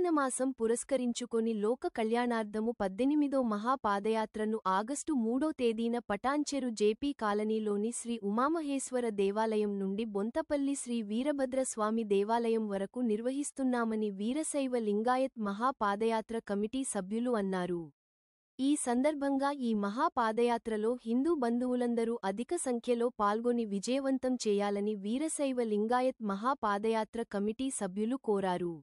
శ్రావణమాసం పురస్కరించుకొని లోక కళ్యాణార్థము 18వ మహాపాదయాత్రను ఆగస్టు 3వ తేదీన పటాన్చెరు జేపీ కాలనీలోని శ్రీ ఉమామహేశ్వర దేవాలయం నుండి బొంతపల్లి శ్రీ వీరభద్రస్వామి దేవాలయం వరకు నిర్వహిస్తున్నామని వీరశైవ లింగాయత్ మహాపాదయాత్ర కమిటీ సభ్యులు అన్నారు. ఈ సందర్భంగా ఈ మహాపాదయాత్రలో హిందూ బంధువులందరూ అధిక సంఖ్యలో పాల్గొని విజయవంతం చేయాలని వీరశైవ లింగాయత్ మహాపాదయాత్ర కమిటీ సభ్యులు కోరారు.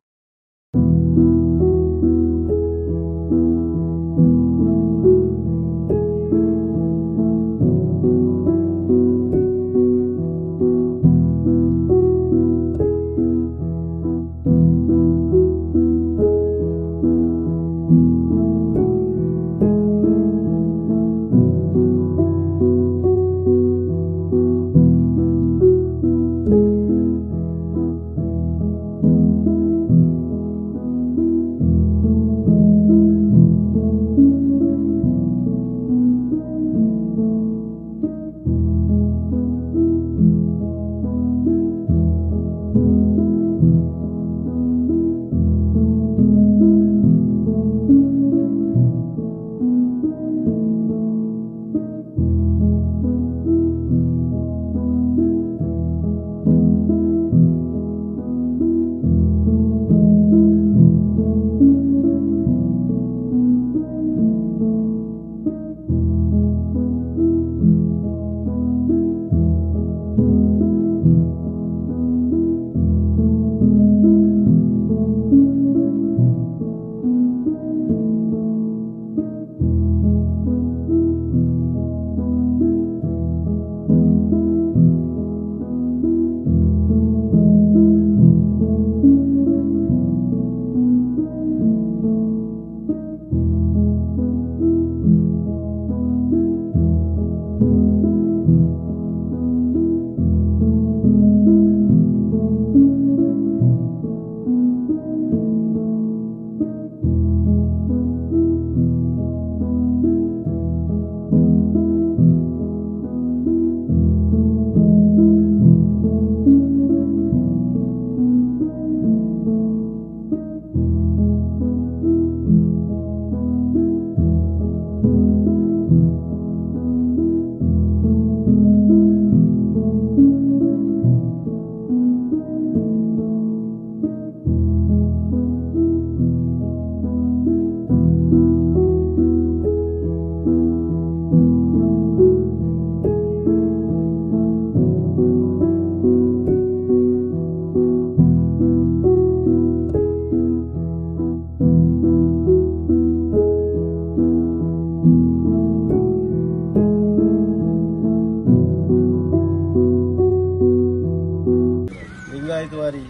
లింగాయత్ వారి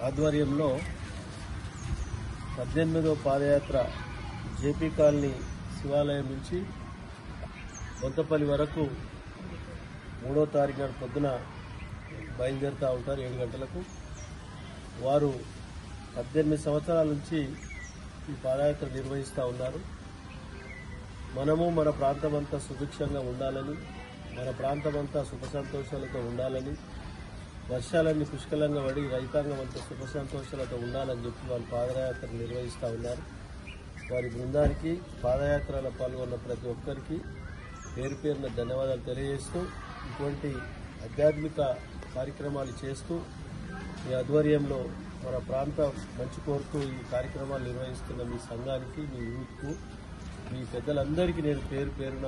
ఆధ్వర్యంలో 18వ పాదయాత్ర జేపీ కాలనీ శివాలయం నుంచి బొంతపల్లి వరకు 3వ తారీఖు నాడు పొద్దున బయలుదేరుతూ ఉంటారు 7 గంటలకు. వారు 18 సంవత్సరాల నుంచి ఈ పాదయాత్ర నిర్వహిస్తూ ఉన్నారు. మనము మన ప్రాంతమంతా సుభిక్షంగా ఉండాలని, మన ప్రాంతమంతా సుఖ సంతోషాలతో ఉండాలని, వర్షాలన్నీ పుష్కలంగా పడి రైతాంగం అంతా సుఖ సంతోషాలతో ఉండాలని చెప్పి వాళ్ళు పాదయాత్ర నిర్వహిస్తూ ఉన్నారు. వారి బృందానికి, పాదయాత్రలో పాల్గొన్న ప్రతి ఒక్కరికి పేరు పేరున ధన్యవాదాలు తెలియజేస్తూ, ఇటువంటి ఆధ్యాత్మిక కార్యక్రమాలు చేస్తూ ఈ ఆధ్వర్యంలో మన ప్రాంత మంచి కోరుతూ ఈ కార్యక్రమాలు నిర్వహిస్తున్న మీ సంఘానికి, మీ యూత్కు, మీ పెద్దలందరికీ నేను పేరు పేరున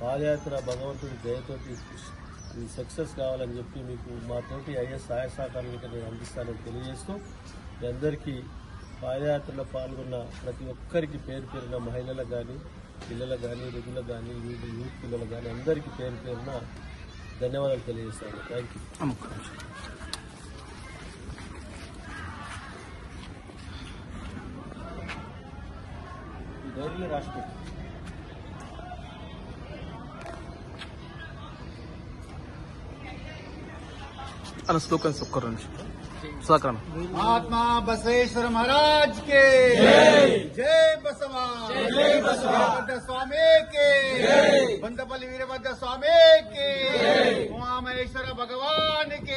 పాదయాత్ర భగవంతుడి దయతోటి సక్సెస్ కావాలని చెప్పి మీకు మాతోటి అయ్యే సహాయ సహకారాలకి నేను అందిస్తానని తెలియజేస్తూ, మీ అందరికీ పాదయాత్రలో పాల్గొన్న ప్రతి ఒక్కరికి పేరు పేరున మహిళలకు కానీ, పిల్లలకు కానీ, వృద్ధులకు కానీ, యూత్ పిల్లలకు కానీ అందరికీ పేరు పేరున ధన్యవాదాలు తెలియజేస్తాను. Thank you. రాష్ట్రం అలా శ్లోకం సుక్కరండి సుధాకరణ. महात्मा बसवेश्वर महाराज के जय बसवा, वीरभद्र स्वामी के बंदपल्ली वीरभद्र स्वामी के, उमामहेश्वर भगवान के